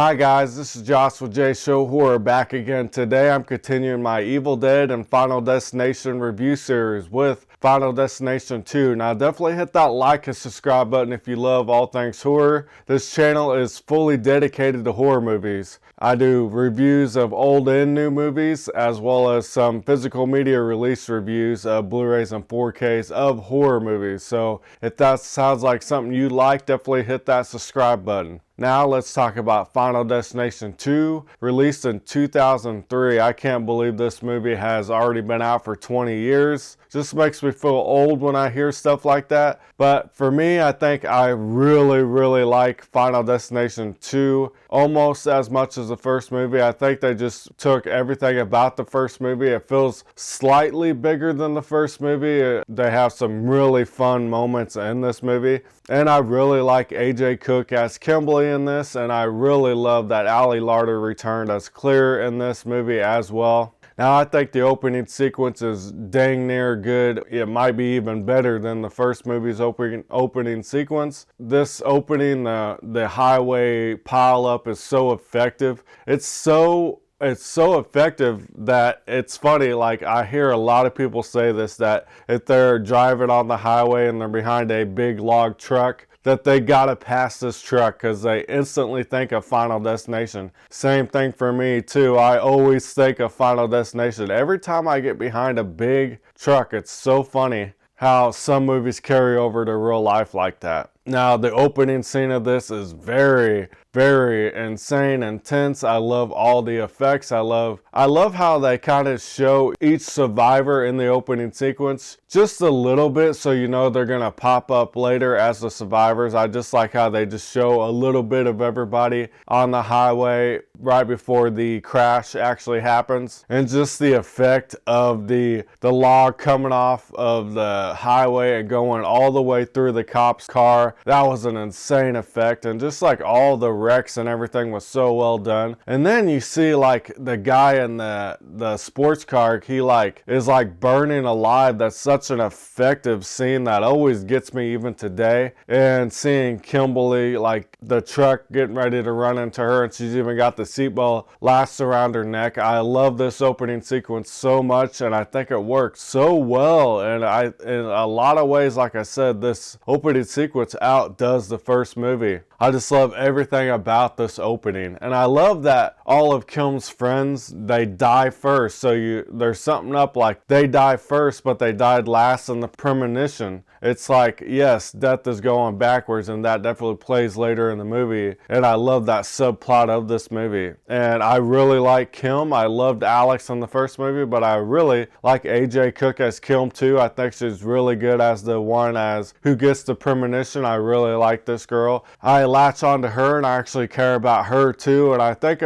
Hi guys, this is Josh with J Show Horror back again. Today I'm continuing my Evil Dead and Final Destination review series with Final Destination 2. Now definitely hit that like and subscribe button if you love all things horror. This channel is fully dedicated to horror movies. I do reviews of old and new movies, as well as some physical media release reviews of Blu-rays and 4Ks of horror movies. So if that sounds like something you like, definitely hit that subscribe button. Now let's talk about Final Destination 2, released in 2003. I can't believe this movie has already been out for 20 years. Just makes me feel old when I hear stuff like that. But for me, I think I really like Final Destination 2 almost as much as the first movie. I think they just took everything about the first movie. It feels slightly bigger than the first movie. They have some really fun moments in this movie. And I really like AJ Cook as Kimberly in this, and I really love that Ali Larter returned as Claire in this movie as well. Now I think the opening sequence is dang near good. It might be even better than the first movie's opening sequence. This opening, the highway pileup is so effective. It's so effective that it's funny. Like, I hear a lot of people say this, that if they're driving on the highway and they're behind a big log truck, that they gotta pass this truck because they instantly think of Final Destination. Same thing for me too. I always think of Final Destination. Every time I get behind a big truck, it's so funny how some movies carry over to real life like that. Now, the opening scene of this is very insane, intense. I love all the effects. I love how they kind of show each survivor in the opening sequence just a little bit, so you know they're gonna pop up later as the survivors. I just like how they just show a little bit of everybody on the highway right before the crash actually happens, and just the effect of the log coming off of the highway and going all the way through the cop's car. That was an insane effect, and just like all the wrecks and everything was so well done. And then you see like the guy in the sports car, he is burning alive. That's such an effective scene that always gets me even today. And seeing Kimberly, like the truck getting ready to run into her, and she's even got the seatbelt lashed around her neck. I love this opening sequence so much, and I think it works so well. And in a lot of ways, like I said, this opening sequence outdoes the first movie. I just love everything about this opening. And I love that all of Kim's friends, they die first. So there's something up like they die first, but they died last in the premonition. It's like, yes, death is going backwards, and that definitely plays later in the movie. And I love that subplot of this movie. And I really like Kim. I loved Alex in the first movie, but I really like AJ Cook as Kim too. I think she's really good as the one who gets the premonition. I really like this girl. I latch on to her, and I actually care about her too. And I think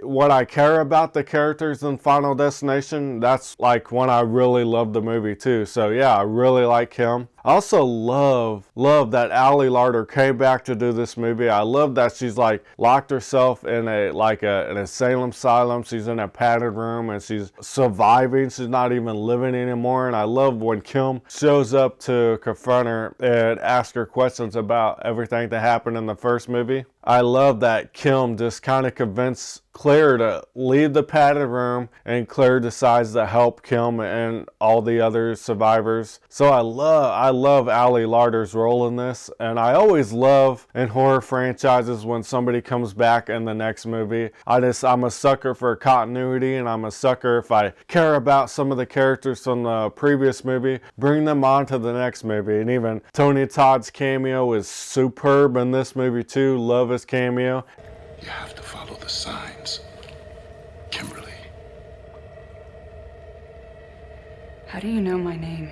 when I care about the characters in Final Destination, that's like when I really love the movie too. So yeah, I really like Kim. I also love that Ali Larter came back to do this movie. I love that she's locked herself in an asylum. She's in a padded room and she's surviving. She's not even living anymore. And I love when Kim shows up to confront her and ask her questions about everything that happened in the first movie. I love that Kim just kind of convinced Claire to leave the padded room, and Claire decides to help Kim and all the other survivors. So I love Ali Larter's role in this, and I always love in horror franchises when somebody comes back in the next movie. I'm a sucker for continuity, and I'm a sucker if I care about some of the characters from the previous movie, bring them on to the next movie. And even Tony Todd's cameo is superb in this movie too. Love his cameo. You have to follow the signs, Kimberly. How do you know my name?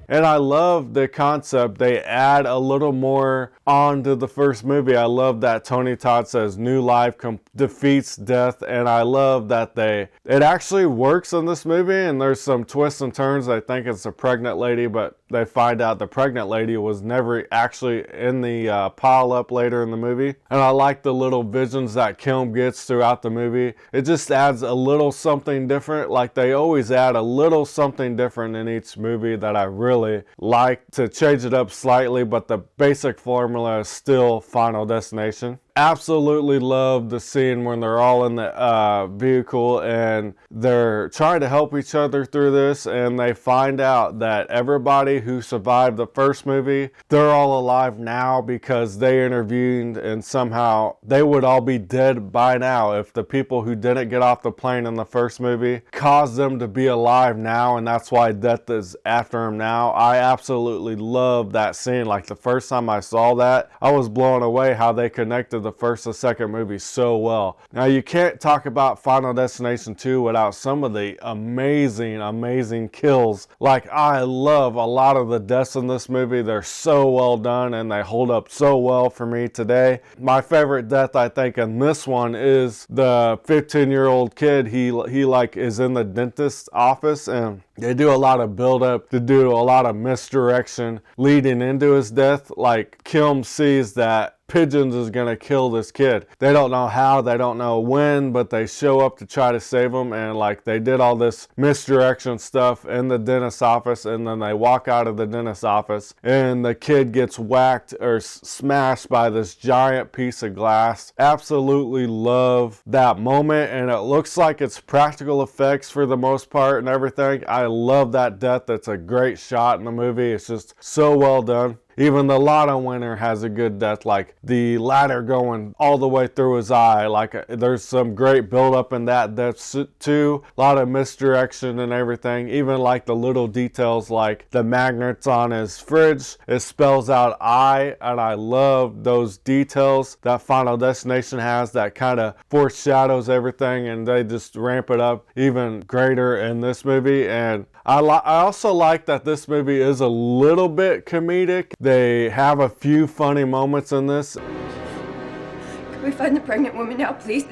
And I love the concept. They add a little more on to the first movie. I love that Tony Todd says new life defeats death, and I love that it actually works in this movie, and there's some twists and turns. They think it's a pregnant lady, but they find out the pregnant lady was never actually in the pile-up later in the movie. And I like the little visions that Kim gets throughout the movie. It just adds a little something different. Like they always add a little something different in each movie that I really like to change it up slightly, but the basic formula is still Final Destination. Absolutely love the scene when they're all in the vehicle and they're trying to help each other through this, and they find out that everybody who survived the first movie, they're all alive now because they intervened, and somehow they would all be dead by now if the people who didn't get off the plane in the first movie caused them to be alive now, and that's why death is after them now. I absolutely love that scene. Like the first time I saw that, I was blown away how they connected the first and second movie so well. Now you can't talk about Final Destination 2 without some of the amazing kills. Like I love a lot of the deaths in this movie. They're so well done and they hold up so well for me today. My favorite death I think in this one is the 15-year-old kid. He like is in the dentist's office, and they do a lot of build up to do a lot of misdirection leading into his death. Like Kim sees that Pigeons is going to kill this kid. They don't know how, they don't know when, but they show up to try to save him, and like they did all this misdirection stuff in the dentist's office, and then they walk out of the dentist's office and the kid gets whacked or smashed by this giant piece of glass. Absolutely love that moment, and it looks like it's practical effects for the most part and everything. I love that death. That's a great shot in the movie. It's just so well done. Even the lotto winner has a good death, like the ladder going all the way through his eye. Like there's some great build up in that death too. A lot of misdirection and everything. Even like the little details like the magnets on his fridge, it spells out I, and I love those details that Final Destination has that kind of foreshadows everything, and they just ramp it up even greater in this movie. And I also like that this movie is a little bit comedic. They have a few funny moments in this. Can we find the pregnant woman now, please?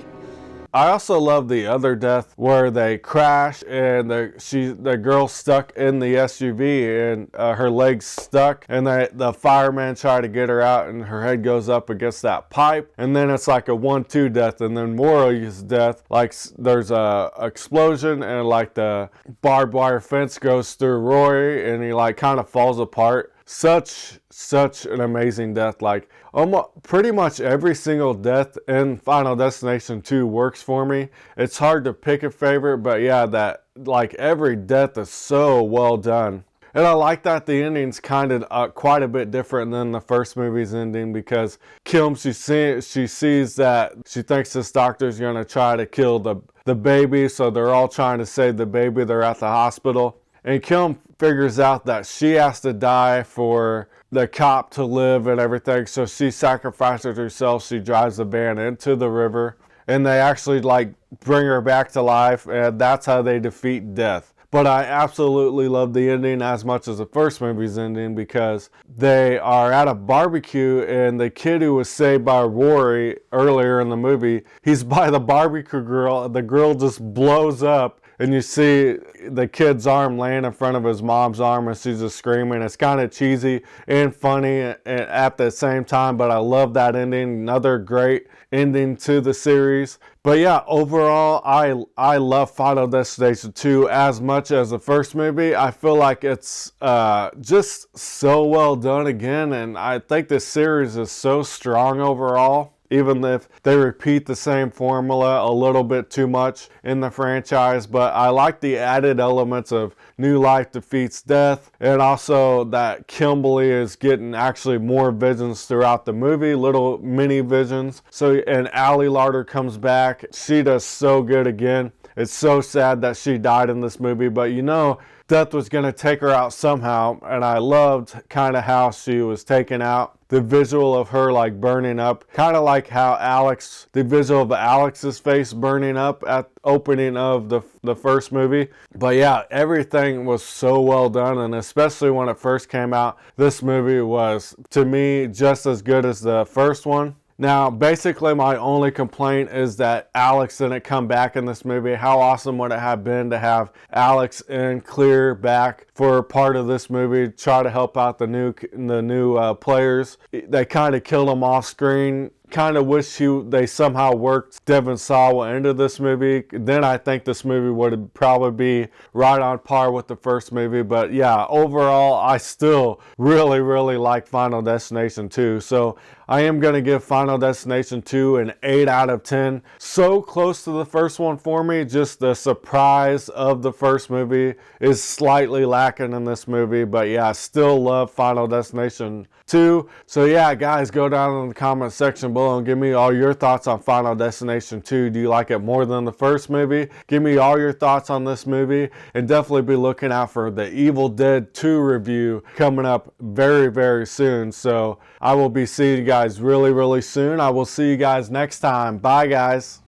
I also love the other death where they crash and the girl's stuck in the SUV and her legs stuck, and the fireman try to get her out and her head goes up against that pipe, and then it's like a 1-2 death. And then Morley's death, like there's a explosion and like the barbed wire fence goes through Rory and he like kind of falls apart. Such an amazing death. Like almost pretty much every single death in Final Destination 2 works for me. It's hard to pick a favorite, but yeah, that like every death is so well done. And I like that the ending's kind of quite a bit different than the first movie's ending, because Kim, she sees that she thinks this doctor's going to try to kill the baby, so they're all trying to save the baby. They're at the hospital. And Kim figures out that she has to die for the cop to live and everything. So she sacrifices herself. She drives the van into the river. And they actually like bring her back to life. And that's how they defeat death. But I absolutely love the ending as much as the first movie's ending, because they are at a barbecue and the kid who was saved by Rory earlier in the movie, he's by the barbecue grill, and the grill just blows up. And you see the kid's arm laying in front of his mom's arm and she's just screaming. It's kind of cheesy and funny at the same time, but I love that ending. Another great ending to the series. But yeah, overall, I love Final Destination 2 as much as the first movie. I feel like it's just so well done again, and I think this series is so strong overall. Even if they repeat the same formula a little bit too much in the franchise. But I like the added elements of new life defeats death, and also that Kimberly is getting actually more visions throughout the movie, little mini visions. So, and Allie Larder comes back. She does so good again. It's so sad that she died in this movie, but you know, death was going to take her out somehow, and I loved kind of how she was taken out. The visual of her like burning up, kind of like how the visual of Alex's face burning up at opening of the first movie. But yeah, everything was so well done, and especially when it first came out, this movie was, to me, just as good as the first one. Now, basically my only complaint is that Alex didn't come back in this movie. How awesome would it have been to have Alex and Clear back for part of this movie, try to help out the new players. They kind of killed them off screen. Kind of wish they somehow worked Devon Sawa into this movie. Then I think this movie would probably be right on par with the first movie. But yeah, overall, I still really, really like Final Destination 2. So I am going to give Final Destination 2 an 8 out of 10. So close to the first one for me. Just the surprise of the first movie is slightly lacking in this movie. But yeah, I still love Final Destination 2. So yeah, guys, go down in the comment section below and give me all your thoughts on Final Destination 2. Do you like it more than the first movie? Give me all your thoughts on this movie, and definitely be looking out for the Evil Dead 2 review coming up very, very soon. So I will be seeing you guys really, really soon. I will see you guys next time. Bye, guys.